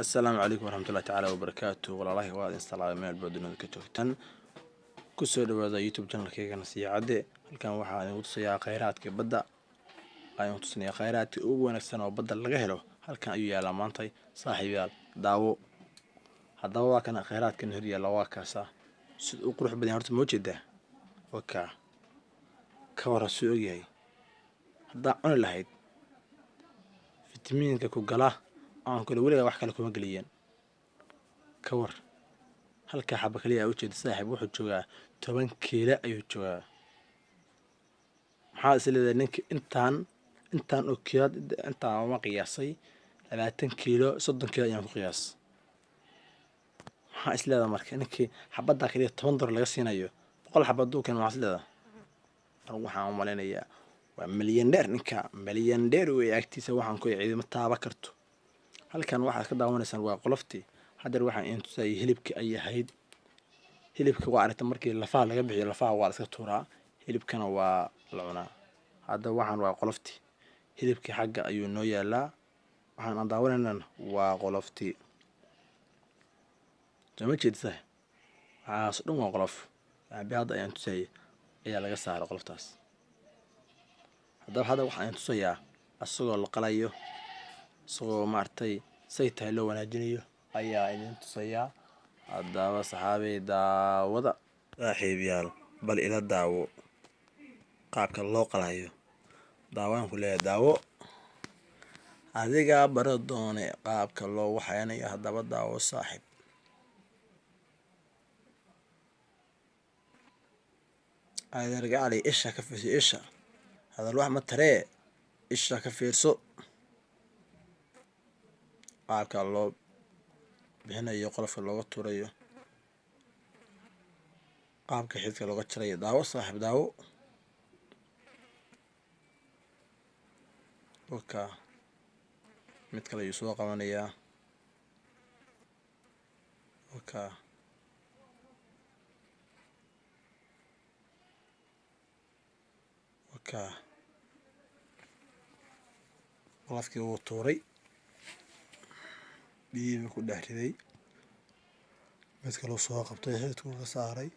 السلام عليكم ورحمة الله تعالى وبركاته والله واد install meel badan ka joogtaan ku soo dhawaada YouTube channel-kayga Nasiicade halkan waxaan idin tusayaa kheyraadka badda ayaan tusayaa kheyraadka ugu wanaagsan oo badda laga helo halkan ayuu yaalaa maanta saaxiibayaal daawo haddaba waa kana kheyraadkan hor yaala waa kaasa sida uu qurux badan horta ma jeedaa waka ka war soo ogyahay hadda cuni lahayd fitamiinka ku gala aan kale weliga wax kale kuma galiyeen ka war halka xabba kaliya u jeed saaxiib wuxuu joogaa 10 kiilo ayuu joogaa maxaa isleedahay ninka intaan oo kiilo intaan ma qiyaasay 20 kiilo 30 kiilo ayaan ku qiyaas maxaa isleedahay marka ninkii xabada kaliya 10 dollar laga siinayo 100 xabad uu kan maxaa isleedahay waxaan u maleynayaa waa milyaneer ninka milyaneer way agtiisa waxaan ku ciidamo taaba karto halkan waxaad ka daawanaysaan waa qoloftii haddana waxaan in tusay hilibka ay ahayd hilibka waa aragtay markii lafaha laga bixiyo lafaha waa iska tuuraa hilibkana waa la cunaa hadda waxaan waa qoloftii hilibkii xagga ayuu noo yaalaa waxaan aan daawanaynaa waa qoloftii jama jeedisa waxaas dhan waa qolof hadda ayaan tusay ayaa laga saaray qoloftaas hadda waxaan tusayaa asagoo la qalayo isagoo maartay say tahay loo wanaajinayo ayaa idin tusayaa haddaba saxaabay daawada saaxiibayaal bal ila daawo qaabka loo qalayo daawaan ku leeyahay daawo adiga baro doone qaabka loo waxaynayo haddaba daawo saaxiib adeerga cali isha ka fiirso isha hadal wax ma taree isha ka fiirso qaabka loo bixinayo qolofka looga tuurayo qaabka xididka looga jarayo daawo saaxiib daawo waka mid kale ayuu soo qabanayaa waka qolofkii wuu tuuray biyihii ku dhex riday mid kaloo soo qabtay xididkuu ka saaray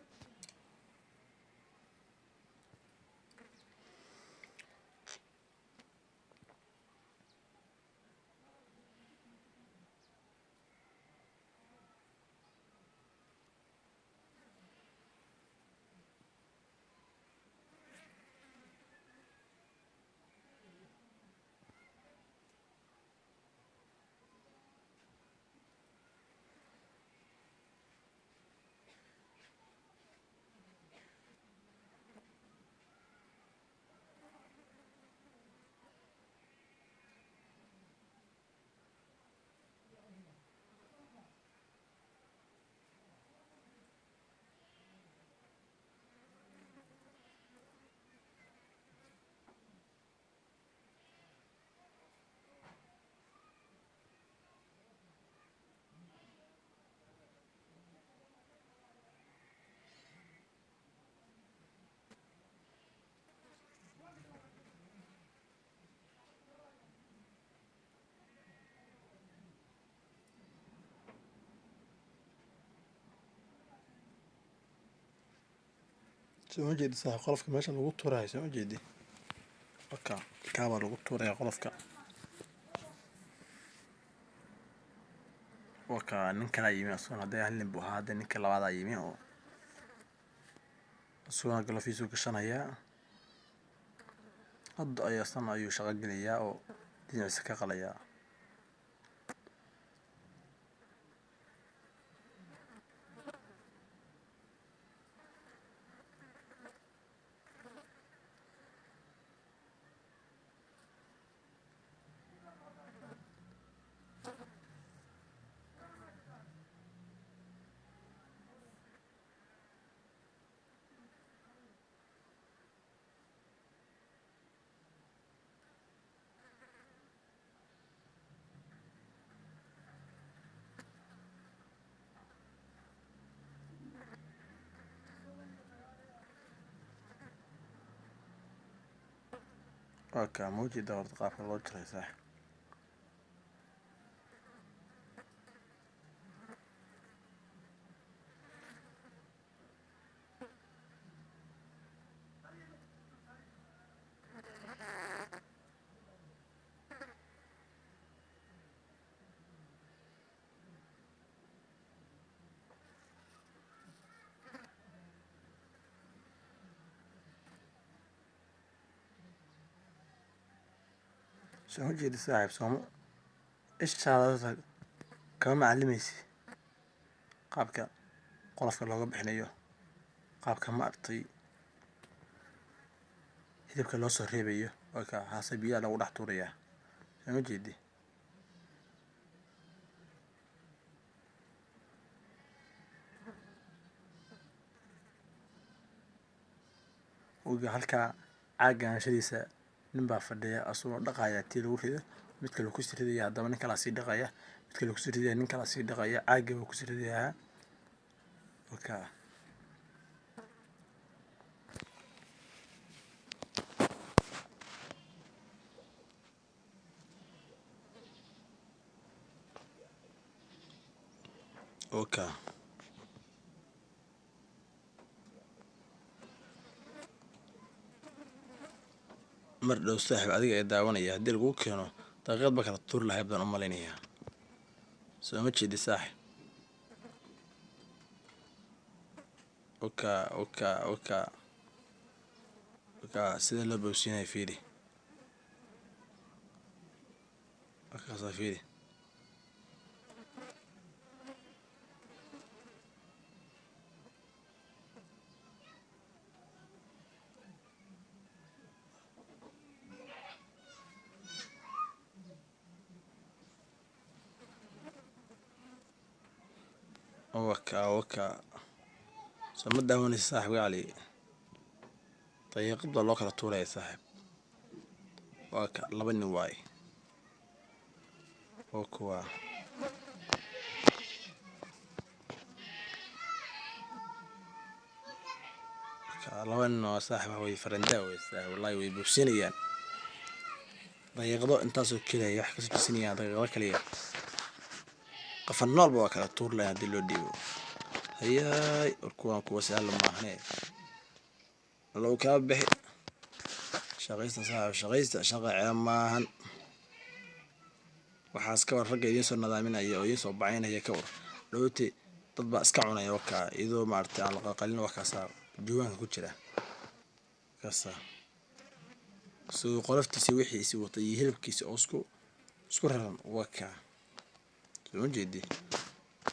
soo jeedi sax qolofka meesha lagu tuuray soo jeedi waka kaaba lagu tuuray qolofka waka ninka la yimi asoo haday halin buu ahaa ninka labaad yimi oo soo galofiisu gashanaya hadda ayaan ayuu shaqo galiyaa oo dhinaciisa ka qalaya waka موجي دور قافل لو جري صح soo jeedi saaxiib sooma ishaada kama macalimaysi qaabka qolofka looga bixinayo, qaabka maaragtay hilibka loo soo reebayo. Waa ka haase biyaha lagu dhex tuurayaa, soo jeedi. Oga halkaa caaga aanshadiisa nin baa fadhiya asagoo dhaqaya tii lagu rido mid kale ku sii ridaya, haddaba nin kala sii dhaqaya, mid kale ku sii ridaya, nin kala sii dhaqaya, caaga buu ku sii ridayaa. Oka oka mar dhow saaxiib adiga ee daawanaya haddii lagu keeno daqiiqad ba kala tuuri lahayd baan u malaynayaa, soo ma jeedi saaxiib. oka sida loo bowsiinayo fiiri, markaasaa fiiri. oka soo ma daawanaysa saaxiib gacali, daqiiqad baa loo kala tuuraya saaxiib. waa ka laba nin waaye oo kuwa laba nin oo saaxiib way farandaa way saaxiib wallahi way bowsinayaan daqiiqado intaasoo kelaya wax kasoo jeesanayaan daqiiqado kaliya qafan noolba waa kala tuur lahayn haddii loo dhiibo. hayaay kuwaan kuwa sahal maahane lagu kaa bixi shaqaysta saaxiib, shaqaysta shaqa ceeb maahan. waxaas ka war ragga idiin soo nadaaminaya oo idiin soo bacaynaya ka war dhowti dad baa iska cunaya wakaa iyadoo maaragtay aan la qalin wakaasaa diiwaanka ku jira kasa soo qoloftiisa wixiisi wata iyo hilibkiisa oo isku raran wakaa, soo ma jeedi.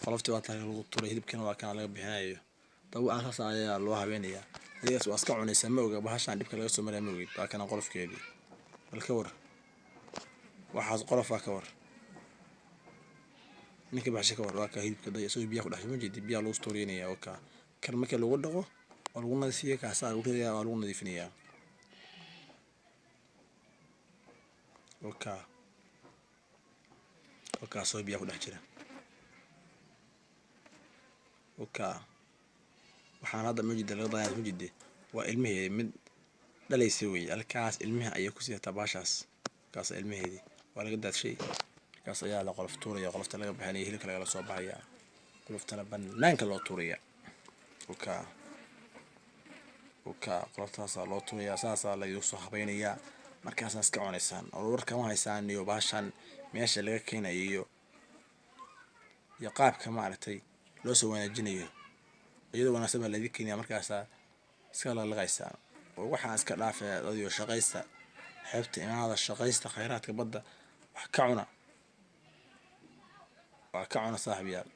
qoloftii waa tahay lagu tuuray, hilibkana waa kana laga bixinayo, dawo asaas ayaa loo habeynayaa. adigaas waa iska cunaysaa ma oga bahashaan dhibka laga soo maray ma ogid. waa kana qolofkeedii bal ka war waxaas qolofaa ka war ninka baxsha ka war. waa ka hilibka day isagoo biyaha ku dhex ma jeedi biyaha lagu stooreynayaa. wakaa kan markii lagu dhaqo oo lagu nadiifiyo kaasaa lagu ridayaa waa lagu nadiifinayaa. wakaa soo biyaha ku dhex jira. waxaan hadda mujida laga daayaa mujide waa ilmaheedi mid dhalaysa wey. halkaas ilmaha ayay ku sidataa baashaas, kaas ilmaheedi waa laga daadshay. kaas ayaa la qolof tuuraya, qolofta laga bixinaya, hilibka laga soo baxaya, qoloftana banaanka loo tuuraya. qoloftaasaa loo tuuraya, saasaa la soo habaynayaa. markaasaa iska cunaysaan oo warka ma haysaan iyo baashaan meesha laga keenayo iyo qaabka maaragtay loo soo wanaajinayo iyadoo wanaagsan baa laidin keenaya. markaasaa iska lalaqaysaan oo waxaan iska dhaafaya adiyo shaqaysta xeebta imaada, shaqaysta khayraadka badda wax ka cuna, waa ka cuna saaxiibayaal.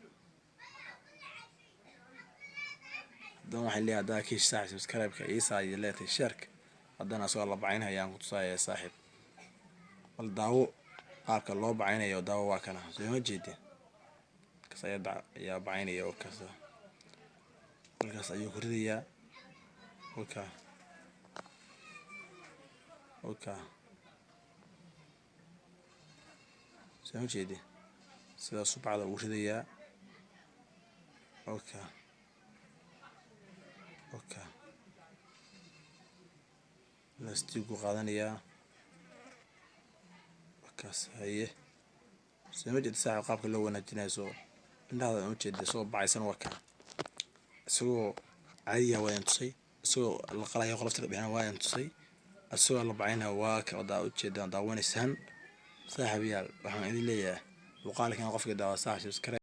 haddana waxay leeyahay haddaa kiish saaxiib subscribe-ka iisaa iyo leetay sheerka haddana asagoo la bacaynayaan ku tusaaya saaxiib. bal daawo qaabka loo bacaynayo daawo waa kana, soo ma jeedi. kaas ayaa bacaynaya oo kasta halkaas ayuu ku ridayaa. soo ma jeedi sidaas subacda ugu ridayaa. lastigu qaadanayaa wakaas haye. soo ma jeedi saaxiib qaabka loo wanaajinayo soo indhahada ma jeedi soo bacaysan wakaa isagoo caadiya waa intusay, isagoo la qalayo qolofta ka bixina waa intusay, isagoo la bacaynaya waa ka wadaa ujeedaan daawanaysaan saaxiibayaal. waxaan idin leeyahay muuqaalkan qofka daawa saaxiib subscribe